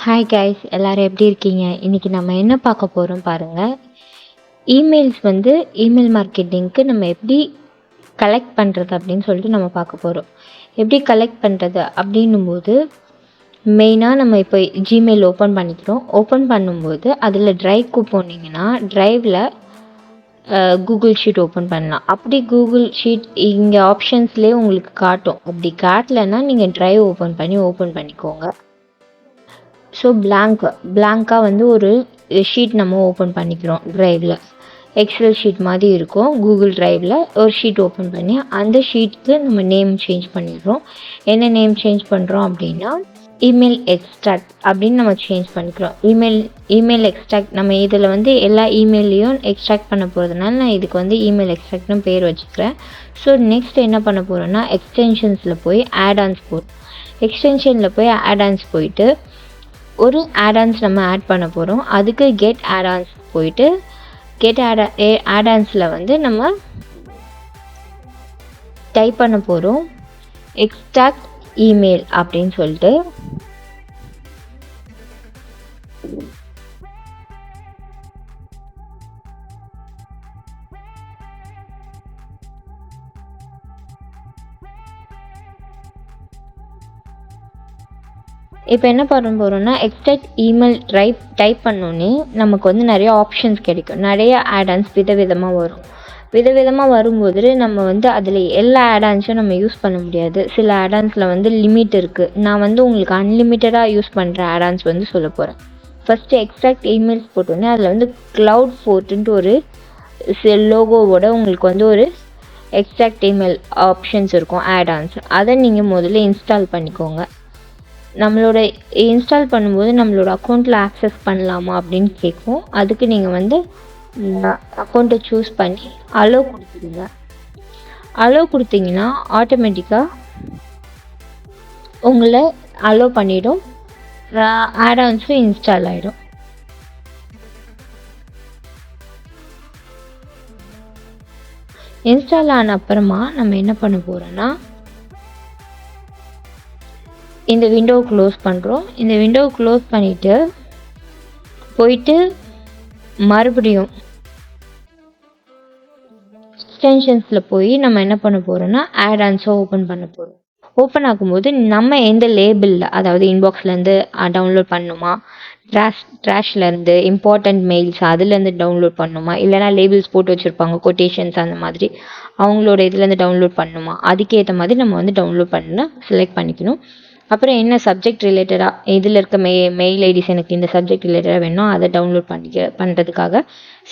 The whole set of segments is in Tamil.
ஹாய் கைஸ், எல்லாரும் எப்படி இருக்கீங்க? இன்றைக்கி நம்ம என்ன பார்க்க போகிறோம் பாருங்கள். இமெயில்ஸ் இமெயில் மார்க்கெட்டிங்க்கு நம்ம எப்படி கலெக்ட் பண்ணுறது அப்படின்னு சொல்லிட்டு நம்ம பார்க்க போகிறோம். எப்படி கலெக்ட் பண்ணுறது அப்படின்னும்போது மெயினாக நம்ம இப்போ ஜிமெயில் ஓப்பன் பண்ணிக்கிறோம். ஓப்பன் பண்ணும்போது அதில் ட்ரைவ்க்கு போனீங்கன்னா ட்ரைவில் கூகுள் ஷீட் ஓப்பன் பண்ணலாம். அப்படி கூகுள் ஷீட் இங்கே ஆப்ஷன்ஸ்லேயே உங்களுக்கு காட்டும். அப்படி காட்டலைன்னா நீங்கள் ட்ரைவ் ஓப்பன் பண்ணிக்கோங்க. ஸோ பிளாங்காக ஒரு ஷீட் நம்ம ஓப்பன் பண்ணிக்கிறோம். ட்ரைவில் எக்ஸல் ஷீட் மாதிரி இருக்கும். கூகுள் ட்ரைவில் ஒரு ஷீட் ஓப்பன் பண்ணி அந்த ஷீட்டுக்கு நம்ம நேம் சேஞ்ச் பண்ணிடுறோம். என்ன நேம் சேஞ்ச் பண்ணுறோம் அப்படின்னா இமெயில் எக்ஸ்ட்ராக்ட் அப்படின்னு நம்ம சேஞ்ச் பண்ணிக்கிறோம். இமெயில் எக்ஸ்ட்ராக்ட் நம்ம இதில் எல்லா இமெயிலையும் எக்ஸ்ட்ராக்ட் பண்ண போகிறதுனால நான் இதுக்கு இமெயில் எக்ஸ்ட்ராக்ட்னு பேர் வச்சுக்கிறேன். ஸோ நெக்ஸ்ட் என்ன பண்ண போகிறோன்னா எக்ஸ்டென்ஷன்ஸில் போய் ஆட்-ஆன்ஸ் போயிட்டு ஒரு ஆட்-ஆன்ஸ் நம்ம ஆட் பண்ண போகிறோம். அதுக்கு கெட் ஆட்-ஆன்ஸ் போயிட்டு கெட் ஆட்-ஆன்ஸில் நம்ம டைப் பண்ண போகிறோம் எக்ஸ்ட்ராக்ட் இமெயில் அப்படின்னு சொல்லிட்டு. இப்போ என்ன பண்ண போகிறோம்னா எக்ஸ்ட்ராக்ட் இமெயில் டைப் பண்ணோன்னே நமக்கு நிறைய ஆப்ஷன்ஸ் கிடைக்கும். நிறைய ஆட்-ஆன்ஸ் விதவிதமாக வரும்போது நம்ம அதில் எல்லா ஆட்-ஆன்ஸும் நம்ம யூஸ் பண்ண முடியாது. சில ஆட்-ஆன்ஸில் லிமிட் இருக்குது. நான் உங்களுக்கு அன்லிமிட்டடாக யூஸ் பண்ணுற ஆட்-ஆன்ஸ் சொல்ல போகிறேன். ஃபஸ்ட்டு எக்ஸ்ட்ராக்ட் இமெயில்ஸ் போட்டோன்னே அதில் க்ளவுட் ஃபோர்ட்டுன்ட்டு ஒரு லோகோவோட உங்களுக்கு ஒரு எக்ஸ்ட்ராக்ட் இமெயில் ஆப்ஷன்ஸ் இருக்கும் ஆட்-ஆன்ஸ். அதை நீங்கள் முதல்ல இன்ஸ்டால் பண்ணிக்கோங்க. நம்மளோட இன்ஸ்டால் பண்ணும்போது நம்மளோட அக்கௌண்ட்டில் ஆக்சஸ் பண்ணலாமா அப்படின்னு கேட்கும். அதுக்கு நீங்கள் அக்கௌண்ட்டை சூஸ் பண்ணி அலோவ் கொடுத்துடுங்க. அலோவ் கொடுத்தீங்கன்னா ஆட்டோமேட்டிக்காக உங்களை அலோவ் பண்ணிவிடும். ஆட்-ஆன்ஸும் இன்ஸ்டால் ஆகிடும். இன்ஸ்டால் ஆன அப்புறமா நம்ம என்ன பண்ண போகிறோன்னா இந்த விண்டோவை க்ளோஸ் பண்ணுறோம். இந்த விண்டோவை க்ளோஸ் பண்ணிவிட்டு போயிட்டு மறுபடியும் எக்ஸ்டென்ஷன்ஸில் போய் நம்ம என்ன பண்ண போகிறோன்னா ஆட்-ஆன்ஸை ஓப்பன் பண்ண போகிறோம். ஓப்பன் ஆகும்போது நம்ம எந்த லேபிளில், அதாவது இன்பாக்ஸ்லேருந்து டவுன்லோட் பண்ணணுமா, ட்ராஷ்லேருந்து இம்பார்ட்டண்ட் மெயில்ஸ் அதுலேருந்து டவுன்லோட் பண்ணணுமா, இல்லைனா லேபிள்ஸ் போட்டு வச்சுருப்பாங்க கொட்டேஷன்ஸ் அந்த மாதிரி அவங்களோட இதுலேருந்து டவுன்லோட் பண்ணணுமா, அதுக்கேற்ற மாதிரி நம்ம டவுன்லோட் பண்ண செலக்ட் பண்ணிக்கணும். அப்புறம் என்ன சப்ஜெக்ட் ரிலேட்டடாக இதில் இருக்க மெயில் ஐடிஸ் எனக்கு இந்த சப்ஜெக்ட் ரிலேட்டடாக வேணும் அதை டவுன்லோட் பண்ணுறதுக்காக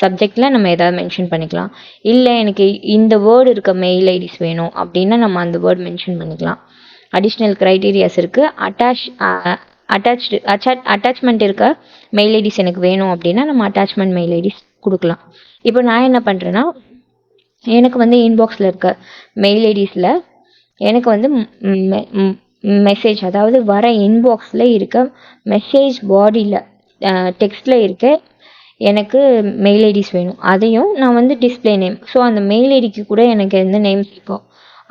சப்ஜெக்டில் நம்ம எதாவது மென்ஷன் பண்ணிக்கலாம். இல்லை எனக்கு இந்த வேர்டு இருக்க மெயில் ஐடிஸ் வேணும் அப்படின்னா நம்ம அந்த வேர்டு மென்ஷன் பண்ணிக்கலாம். அடிஷ்னல் க்ரைட்டீரியாஸ் இருக்குது. அட்டாச்மெண்ட் இருக்க மெயில் ஐடிஸ் எனக்கு வேணும் அப்படின்னா நம்ம அட்டாச்மெண்ட் மெயில் ஐடிஸ் கொடுக்கலாம். இப்போ நான் என்ன பண்ணுறேன்னா எனக்கு இன்பாக்ஸில் இருக்க மெயில் ஐடிஸில் எனக்கு மெசேஜ், அதாவது வர இன்பாக்ஸில் இருக்க மெசேஜ் பாடியில் டெக்ஸ்டில் இருக்க எனக்கு மெயில் ஐடிஸ் வேணும். அதையும் நான் டிஸ்பிளே நேம், ஸோ அந்த மெயில் ஐடிக்கு கூட எனக்கு எந்த நேம்ஸ் இருக்கோ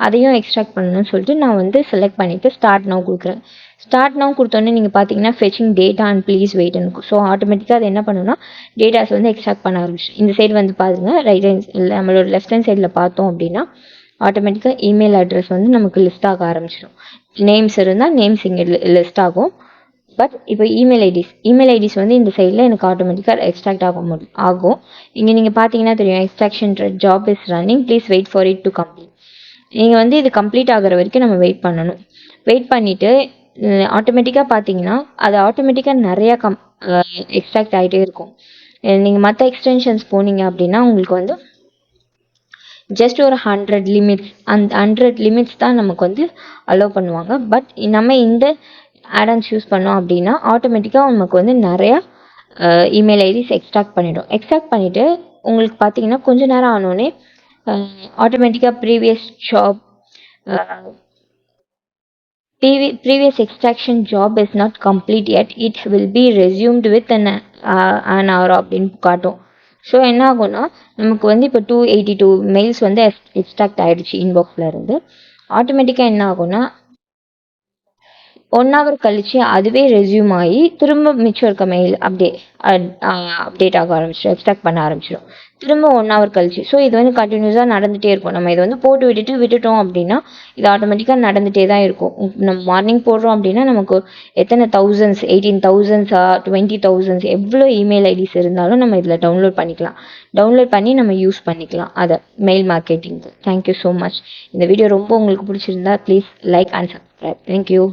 அதையும் எக்ஸ்ட்ராக்ட் பண்ணணும்னு சொல்லிட்டு நான் செலக்ட் பண்ணிவிட்டு ஸ்டார்ட் நவ் கொடுக்குறேன். ஸ்டார்ட் நவ் கொடுத்தோன்னே நீங்கள் பார்த்தீங்கன்னா ஃபெச்சிங் டேட்டா அண்ட் ப்ளீஸ் வெயிட்னு. ஸோ ஆட்டோமேட்டிக்காக அது என்ன பண்ணுன்னா டேட்டாஸ் எக்ஸ்ட்ராக்ட் பண்ண ஆரம்பிச்சு. இந்த சைடு பாருங்கள், ரைட் ஹேண்ட் இல்லை நம்மளோட லெஃப்ட் ஹேண்ட் சைடில் பார்த்தோம் அப்படின்னா ஆட்டோமேட்டிக்காக இமெயில் அட்ரஸ் நமக்கு லிஸ்ட் ஆக ஆரம்பிச்சிடும். நேம்ஸ் இருந்தால் நேம்ஸ் இங்கே லிஸ்ட் ஆகும். பட் இப்போ இமெயில் ஐடிஸ் இந்த சைடில் எனக்கு ஆட்டோமேட்டிக்காக எக்ஸ்ட்ராக்ட் ஆகும். இங்கே நீங்கள் பார்த்தீங்கன்னா தெரியும், extraction job is running, please wait for it to complete. நீங்கள் இது கம்ப்ளீட் ஆகிற வரைக்கும் நம்ம வெயிட் பண்ணணும். வெயிட் பண்ணிவிட்டு ஆட்டோமேட்டிக்காக பார்த்தீங்கன்னா அது ஆட்டோமேட்டிக்காக நிறையா எக்ஸ்ட்ராக்ட் ஆகிட்டே இருக்கும். நீங்கள் மற்ற எக்ஸ்டென்ஷன்ஸ் போனீங்க அப்படின்னா உங்களுக்கு ஜஸ்ட் ஒரு 100 லிமிட்ஸ், அந்த 100 லிமிட்ஸ் தான் நமக்கு அலோவ் பண்ணுவாங்க. பட் நம்ம இந்த ஆட்-ஆன்ஸ் யூஸ் பண்ணோம் அப்படின்னா ஆட்டோமேட்டிக்காக நமக்கு நிறையா இமெயில் ஐடிஸ் எக்ஸ்ட்ராக்ட் பண்ணிவிடும். எக்ஸ்ட்ராக்ட் பண்ணிவிட்டு உங்களுக்கு பார்த்தீங்கன்னா கொஞ்ச நேரம் ஆனோடனே ஆட்டோமேட்டிக்காக previous extraction job is not complete yet, it will be resumed with an hour அப்படின்னு காட்டும். ஸோ என்ன ஆகும்னா நமக்கு இப்போ 282 மெயில்ஸ் எக்ஸ்ட்ராக்ட் ஆகிடுச்சு இன்பாக்ஸில் இருந்து. ஆட்டோமேட்டிக்காக என்ன ஆகும்னா 1 ஹவர் கழிச்சு அதுவே ரெஸ்யூம் ஆகி திரும்ப மிச்சம் இருக்க மெயில் அப்டேட் ஆக ஆரம்பிச்சிடும், எக்ஸ்ட்ராக்ட் பண்ண ஆரம்பிச்சிடும் திரும்ப 1 ஹவர் கழிச்சு. ஸோ இது வந்து கண்டினியூஸாக நடந்துகிட்டே இருக்கும். நம்ம இதை வந்து போட்டு விட்டுட்டோம் அப்படின்னா இது ஆட்டோமேட்டிக்காக நடந்துகிட்டே தான் இருக்கும். நம்ம மார்னிங் போடுறோம் அப்படின்னா நமக்கு எத்தனை தௌசண்ட்ஸ், 18,000 20,000 எவ்வளோ இமெயில் ஐடிஸ் இருந்தாலும் நம்ம இதில் டவுன்லோட் பண்ணிக்கலாம். டவுன்லோட் பண்ணி நம்ம யூஸ் பண்ணிக்கலாம் அதை மெயில் மார்க்கெட்டிங்க்கு. Thank you so much. இந்த வீடியோ ரொம்ப உங்களுக்கு பிடிச்சிருந்தா please like and subscribe. Thank you.